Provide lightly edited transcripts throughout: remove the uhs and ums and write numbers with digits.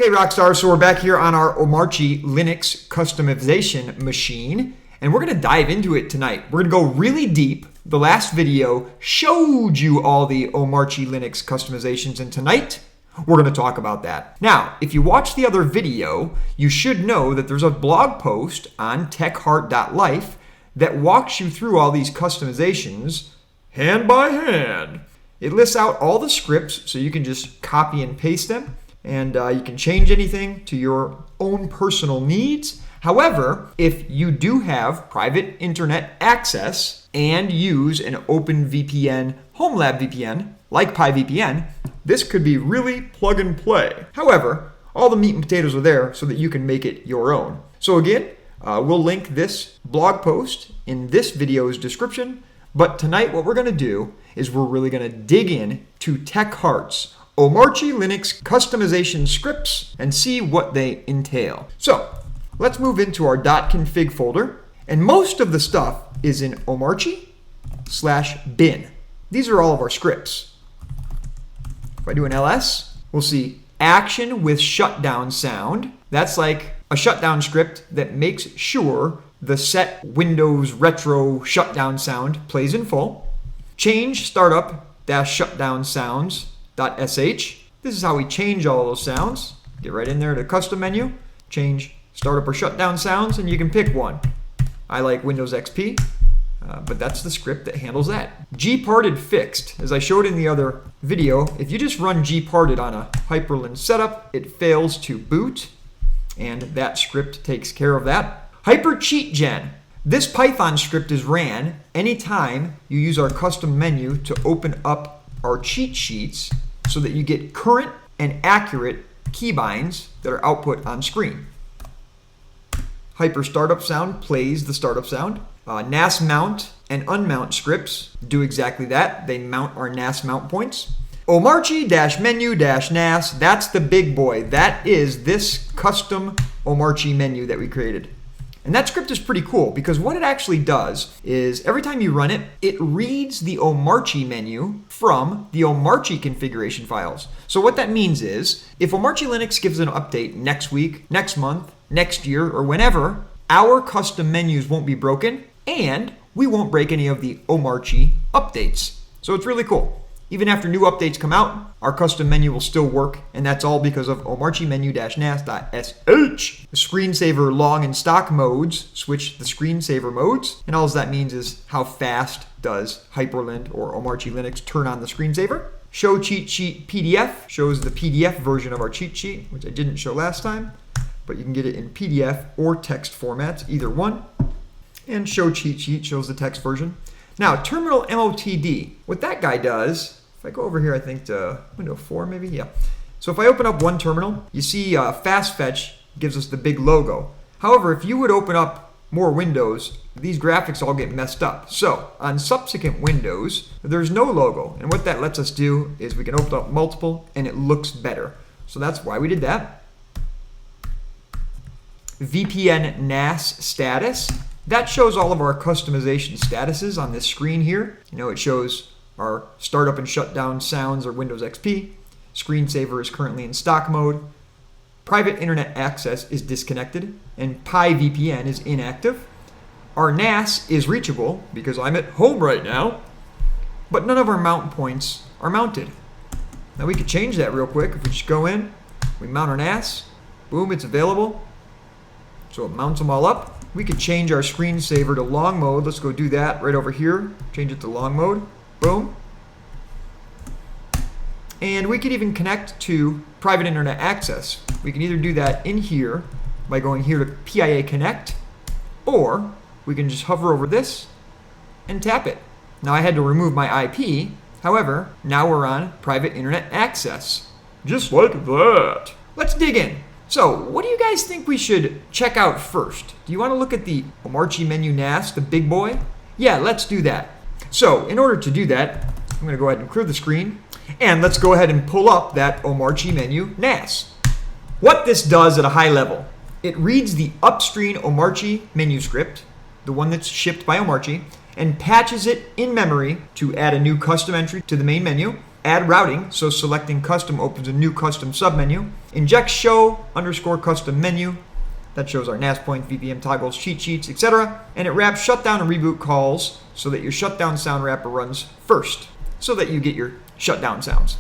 Okay, Rockstar, so we're back here on our Omarchy Linux customization machine, and we're going to dive into it tonight. We're going to go really deep. The last video showed you all the Omarchy Linux customizations, and tonight we're going to talk about that. Now, if you watched the other video, you should know that there's a blog post on techheart.life that walks you through all these customizations hand by hand. It lists out all the scripts so you can just copy and paste them. And you can change anything to your own personal needs. However, if you do have private internet access and use an open VPN, home lab VPN, like PyVPN, this could be really plug and play. However, all the meat and potatoes are there so that you can make it your own. So again, we'll link this blog post in this video's description. But tonight what we're going to do is we're really going to dig in to TechHeart's Omarchy Linux customization scripts and see what they entail. So let's move into our .config folder, and most of the stuff is in Omarchy/bin. These are all of our scripts. If I do an ls, we'll see action with shutdown sound. That's like a shutdown script that makes sure the set Windows retro shutdown sound plays in full. Change startup-shutdown sounds .sh. This is how we change all of those sounds. Get right in there to custom menu, change startup or shutdown sounds, and you can pick one. I like Windows XP, but that's the script that handles that. gparted fixed. As I showed in the other video, if you just run gparted on a Hyperland setup, it fails to boot, and that script takes care of that. Hypercheatgen. This Python script is ran anytime you use our custom menu to open up our cheat sheets so that you get current and accurate keybinds that are output on screen. Hyper startup sound plays the startup sound. NAS mount and unmount scripts do exactly that. They mount our NAS mount points. Omarchy-menu-NAS, that's the big boy. That is this custom Omarchy menu that we created. And that script is pretty cool because what it actually does is every time you run it, it reads the Omarchy menu from the Omarchy configuration files. So what that means is if Omarchy Linux gives an update next week, next month, next year, or whenever, our custom menus won't be broken and we won't break any of the Omarchy updates. So it's really cool. Even after new updates come out, our custom menu will still work, and that's all because of Omarchy menu-nas.sh. The screensaver long and stock modes switch the screensaver modes, and all that means is how fast does Hyperland or Omarchy Linux turn on the screensaver. Show cheat sheet PDF shows the PDF version of our cheat sheet, which I didn't show last time, but you can get it in PDF or text formats, either one. And show cheat sheet shows the text version. Now, terminal MOTD, what that guy does, if I go over here, I think to window 4 maybe, yeah. So if I open up one terminal, you see fast fetch gives us the big logo. However, if you would open up more windows, these graphics all get messed up. So on subsequent windows, there's no logo. And what that lets us do is we can open up multiple and it looks better. So that's why we did that. VPN NAS status. That shows all of our customization statuses on this screen here. You know, it shows our startup and shutdown sounds or Windows XP. Screensaver is currently in stock mode. Private internet access is disconnected and PyVPN is inactive. Our NAS is reachable because I'm at home right now, but none of our mount points are mounted. Now we could change that real quick. If we just go in, we mount our NAS, boom, it's available. So it mounts them all up. We could change our screensaver to long mode. Let's go do that right over here. Change it to long mode. Boom. And we could even connect to private internet access. We can either do that in here by going here to PIA Connect, or we can just hover over this and tap it. Now I had to remove my IP. However, now we're on private internet access. Just like that. Let's dig in. So, what do you guys think we should check out first? Do you want to look at the Omarchy menu-NAS, the big boy? Yeah, let's do that. So, in order to do that, I'm going to go ahead and clear the screen, and let's go ahead and pull up that Omarchy menu-NAS. What this does at a high level, it reads the upstream Omarchy menu script, the one that's shipped by Omarchy, and patches it in memory to add a new custom entry to the main menu. add routing, so selecting custom opens a new custom submenu. Inject show underscore custom menu. That shows our NAS points, VPN toggles, cheat sheets, etc. And it wraps shutdown and reboot calls so that your shutdown sound wrapper runs first, so that you get your shutdown sounds.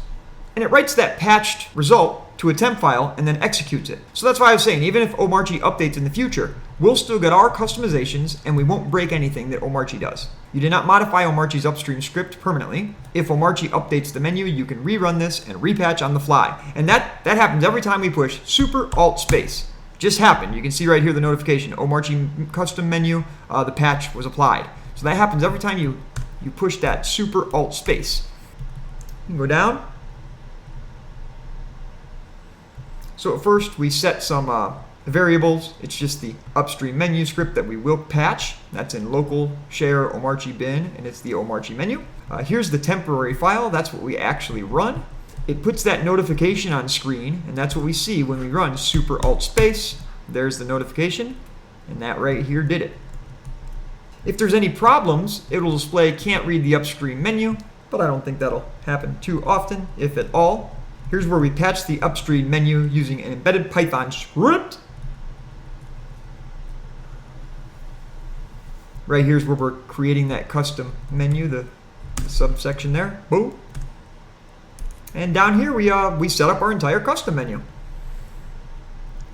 And it writes that patched result to a temp file and then executes it. So that's why I was saying, even if Omarchy updates in the future, we'll still get our customizations and we won't break anything that Omarchy does. You did not modify Omarchy's upstream script permanently. If Omarchy updates the menu, you can rerun this and repatch on the fly. And that happens every time we push super alt space. Just happened. You can see right here the notification, Omarchy custom menu, the patch was applied. So that happens every time you push that super alt space. You can go down. So at first we set some variables. It's just the upstream menu script that we will patch. That's in local share Omarchy bin, and it's the Omarchy menu. Here's the temporary file. That's what we actually run. It puts that notification on screen, and that's what we see when we run super alt space. There's the notification, and that right here did it. If there's any problems, it will display can't read the upstream menu, but I don't think that'll happen too often, if at all. Here's where we patch the upstream menu using an embedded Python script. Right here's where we're creating that custom menu, the subsection there. Boom. And down here we set up our entire custom menu.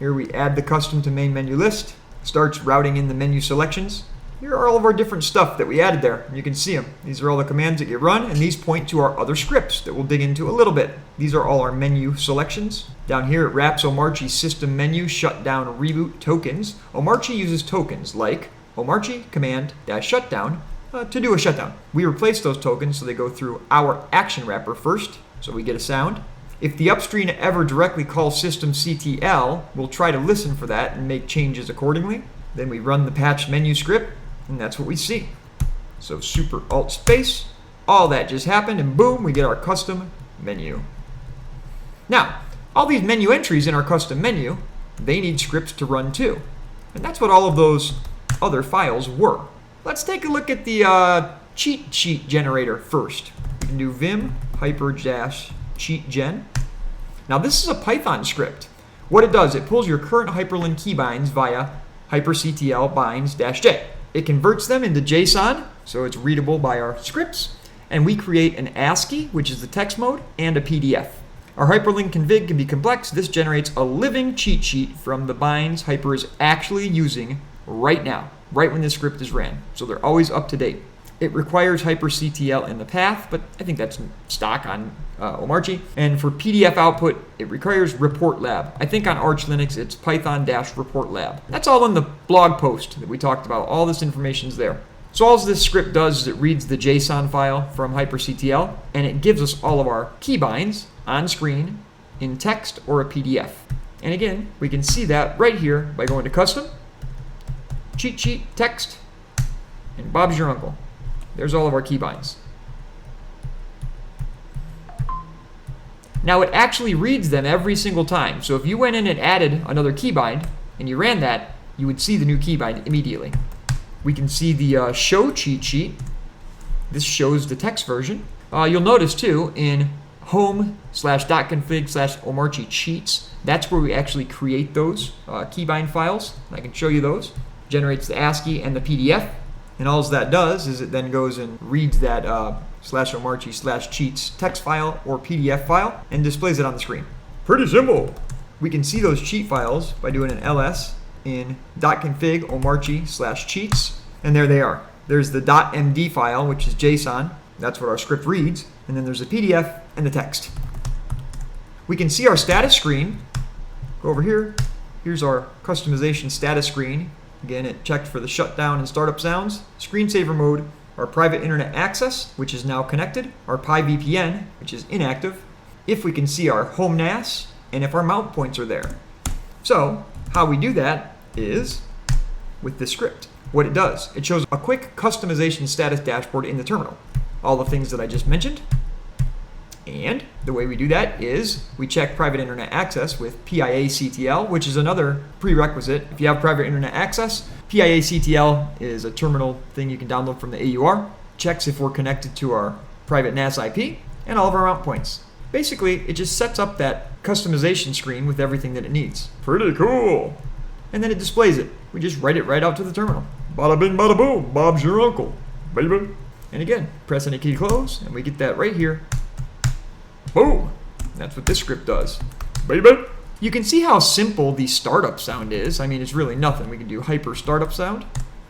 Here we add the custom to main menu list. Starts routing in the menu selections. Here are all of our different stuff that we added there. You can see them. These are all the commands that get run, and these point to our other scripts that we'll dig into a little bit. These are all our menu selections. Down here it wraps Omarchy system menu shutdown reboot tokens. Omarchy uses tokens like Omarchy command -shutdown to do a shutdown. We replace those tokens so they go through our action wrapper first, so we get a sound. If the upstream ever directly calls systemctl, we'll try to listen for that and make changes accordingly. Then we run the patch menu script, and that's what we see. So super alt space, all that just happened, and boom, we get our custom menu. Now, all these menu entries in our custom menu, they need scripts to run too. And that's what all of those other files were. Let's take a look at the cheat sheet generator first. We can do vim hyper-cheatgen. Now this is a Python script. What it does, it pulls your current hyperlink keybinds via hyperctl binds-j. It converts them into JSON, so it's readable by our scripts, and we create an ASCII, which is the text mode, and a PDF. Our hyperlink config can be complex. This generates a living cheat sheet from the binds Hyper is actually using right now, right when this script is ran. So they're always up to date. It requires hyperctl in the path, but I think that's stock on Omarchy. And for PDF output, it requires report lab. I think on Arch Linux, it's python-report lab. That's all in the blog post that we talked about. All this information's there. So all this script does is it reads the JSON file from hyperctl, and it gives us all of our keybinds on screen in text or a PDF. And again, we can see that right here by going to custom, cheat sheet, text, and Bob's your uncle. There's all of our keybinds. Now it actually reads them every single time. So if you went in and added another keybind and you ran that, you would see the new keybind immediately. We can see the show cheat sheet. This shows the text version. You'll notice too in home/.config/Omarchy cheats, that's where we actually create those keybind files. I can show you those. Generates the ASCII and the PDF. And all that does is it then goes and reads that /Omarchy/cheats text file or PDF file and displays it on the screen. Pretty simple. We can see those cheat files by doing an ls in .config Omarchy/cheats, and there they are. There's the .md file, which is JSON. That's what our script reads. And then there's the PDF and the text. We can see our status screen. Go over here. Here's our customization status screen. Again, it checked for the shutdown and startup sounds. Screensaver mode, our private internet access, which is now connected, our PyVPN, which is inactive, if we can see our home NAS, and if our mount points are there. So, how we do that is with this script. What it does, it shows a quick customization status dashboard in the terminal. All the things that I just mentioned. And the way we do that is we check private internet access with PIA-CTL, which is another prerequisite. If you have private internet access, PIA-CTL is a terminal thing you can download from the AUR. Checks if we're connected to our private NAS IP, and all of our mount points. Basically, it just sets up that customization screen with everything that it needs. Pretty cool. And then it displays it. We just write it right out to the terminal. Bada bing, bada boom, Bob's your uncle, baby. And again, press any key to close, and we get that right here. Boom. That's what this script does, baby. You can see how simple the startup sound is. I mean, it's really nothing. We can do hyper startup sound.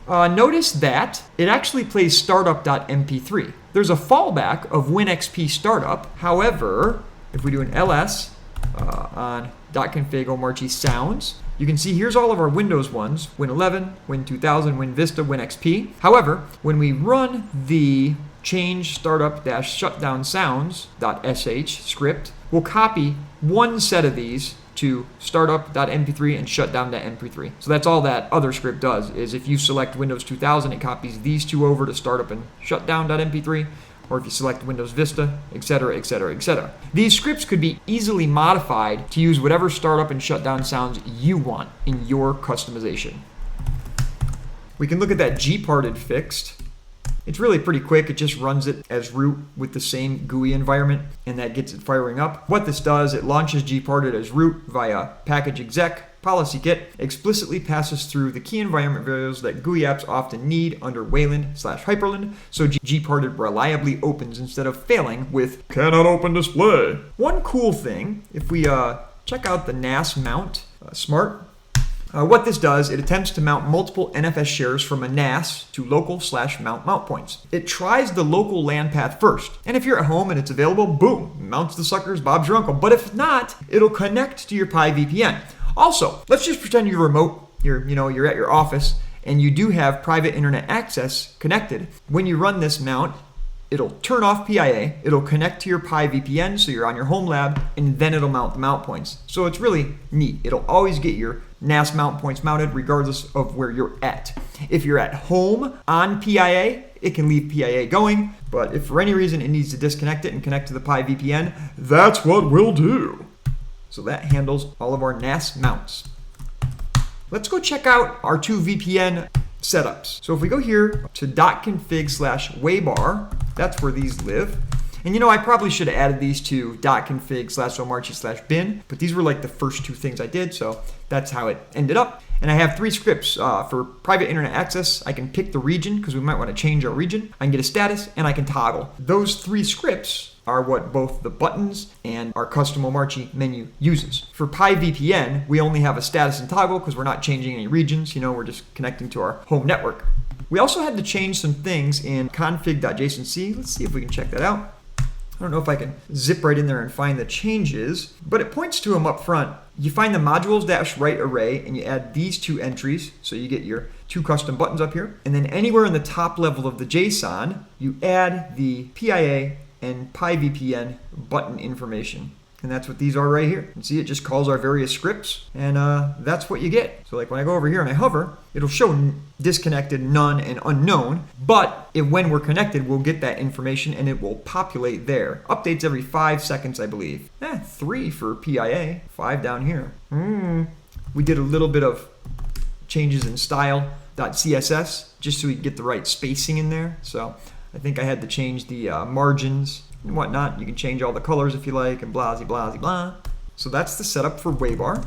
Notice that it actually plays startup.mp3. There's a fallback of WinXP startup. However, if we do an ls on .config Omarchy sounds, you can see here's all of our Windows ones, Win 11, Win 2000, Win Vista, Win XP. However, when we run the change startup-shutdown sounds.sh script, we'll copy one set of these to startup.mp3 and shutdown.mp3. So that's all that other script does, is if you select Windows 2000, it copies these two over to startup and shutdown.mp3, or if you select Windows Vista, etc., etc., etc. These scripts could be easily modified to use whatever startup and shutdown sounds you want in your customization. We can look at that gparted fixed. It's really pretty quick. It just runs it as root with the same GUI environment, and that gets it firing up. What this does, it launches gparted as root via package exec policy kit, explicitly passes through the key environment variables that GUI apps often need under Wayland/Hyperland, so gparted reliably opens instead of failing with cannot open display. One cool thing, if we check out the NAS mount smart, what this does, it attempts to mount multiple NFS shares from a NAS to local/mount points. It tries the local LAN path first, and if you're at home and it's available, boom, mounts the suckers, Bob's your uncle. But if not, it'll connect to your Pi VPN. Also, let's just pretend you're remote, you're at your office, and you do have private internet access connected. When you run this mount, it'll turn off PIA, it'll connect to your Pi VPN, so you're on your home lab, and then it'll mount the mount points. So it's really neat. It'll always get your NAS mount points mounted regardless of where you're at. If you're at home on PIA, it can leave PIA going, but if for any reason it needs to disconnect it and connect to the Pi VPN, that's what we'll do. So that handles all of our NAS mounts. Let's go check out our two VPN setups. So if we go here to .config/Waybar, that's where these live. And I probably should have added these to .config/Omarchy/bin, but these were like the first two things I did, so that's how it ended up. And I have three scripts for private internet access. I can pick the region because we might want to change our region. I can get a status, and I can toggle. Those three scripts are what both the buttons and our custom Omarchy menu uses. For Pi VPN, we only have a status and toggle because we're not changing any regions. We're just connecting to our home network. We also had to change some things in config.jsonc. Let's see if we can check that out. I don't know if I can zip right in there and find the changes, but it points to them up front. You find the modules-write array, and you add these two entries, so you get your two custom buttons up here. And then anywhere in the top level of the JSON, you add the PIA and Pi VPN button information. And that's what these are right here. You can see it just calls our various scripts, and that's what you get. So like when I go over here and I hover, it'll show disconnected, none, and unknown, but when we're connected, we'll get that information and it will populate there. Updates every 5 seconds, I believe. 3 for PIA, 5 down here. We did a little bit of changes in style.css just so we get the right spacing in there. So I think I had to change the margins and whatnot. You can change all the colors if you like, and blah, blah, blah. So that's the setup for Waybar.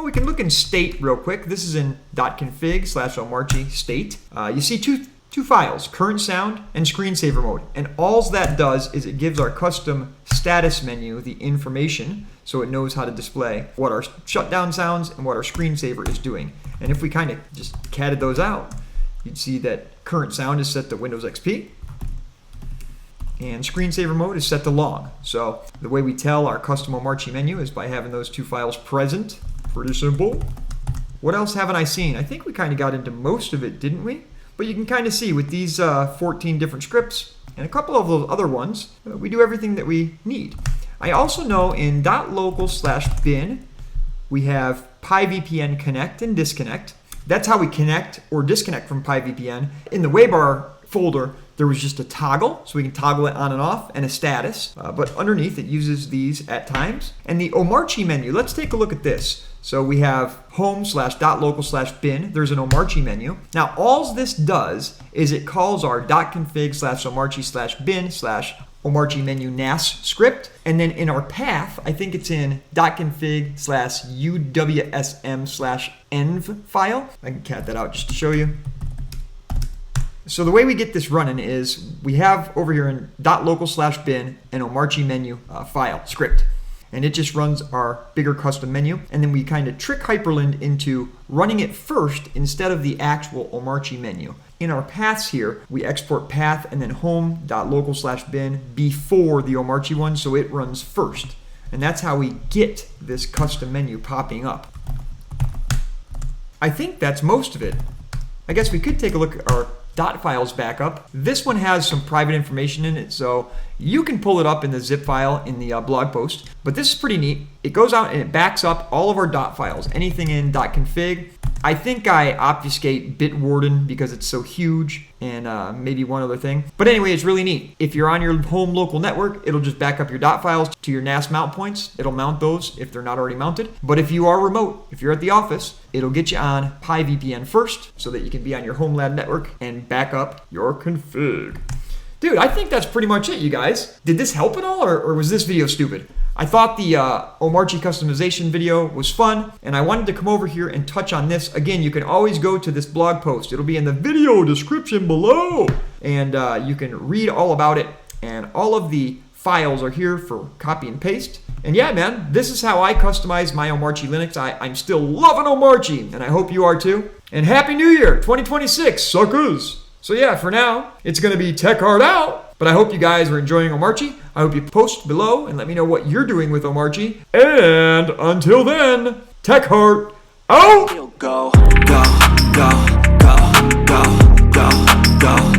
We can look in state real quick. This is in .config/Omarchy state. You see two files, current sound and screensaver mode. And all that does is it gives our custom status menu the information so it knows how to display what our shutdown sounds and what our screensaver is doing. And if we kind of just catted those out, you'd see that current sound is set to Windows XP. And screensaver mode is set to long. So the way we tell our custom Omarchy menu is by having those two files present. Pretty simple. What else haven't I seen? I think we kind of got into most of it, didn't we? But you can kind of see with these 14 different scripts and a couple of those other ones, we do everything that we need. I also know in .local/bin, we have Pi VPN connect and disconnect. That's how we connect or disconnect from Pi VPN. In the Waybar folder, there was just a toggle, so we can toggle it on and off, and a status. But underneath, it uses these at times. And the Omarchy menu, let's take a look at this. So we have home/.local/bin. There's an Omarchy menu. Now, all this does is it calls our .config/omarchy/bin/Omarchy Menu NAS script. And then in our path, I think it's in .config/uwsm/env file. I can cat that out just to show you. So the way we get this running is we have over here in .local/bin an Omarchy menu file script. And it just runs our bigger custom menu. And then we kind of trick Hyperland into running it first instead of the actual Omarchy menu. In our paths here, we export path and then home.local/bin before the Omarchy one, so it runs first. And that's how we get this custom menu popping up. I think that's most of it. I guess we could take a look at our .files backup. This one has some private information in it, so you can pull it up in the zip file in the blog post. But this is pretty neat. It goes out and it backs up all of our .files, anything in .config. I think I obfuscate Bitwarden because it's so huge, and maybe one other thing. But anyway, it's really neat. If you're on your home local network, it'll just back up your .files to your NAS mount points. It'll mount those if they're not already mounted. But if you are remote, if you're at the office, it'll get you on PyVPN first so that you can be on your home lab network and back up your config. Dude, I think that's pretty much it, you guys. Did this help at all, or was this video stupid? I thought the Omarchy customization video was fun, and I wanted to come over here and touch on this. Again, you can always go to this blog post. It'll be in the video description below, and you can read all about it, and all of the files are here for copy and paste. And yeah, man, this is how I customize my Omarchy Linux. I'm still loving Omarchy, and I hope you are too. And Happy New Year, 2026, suckers! So yeah, for now, it's going to be techheart out. But I hope you guys are enjoying Omarchy. I hope you post below and let me know what you're doing with Omarchy. And until then, techheart out! Go, go, go, go, go, go, go.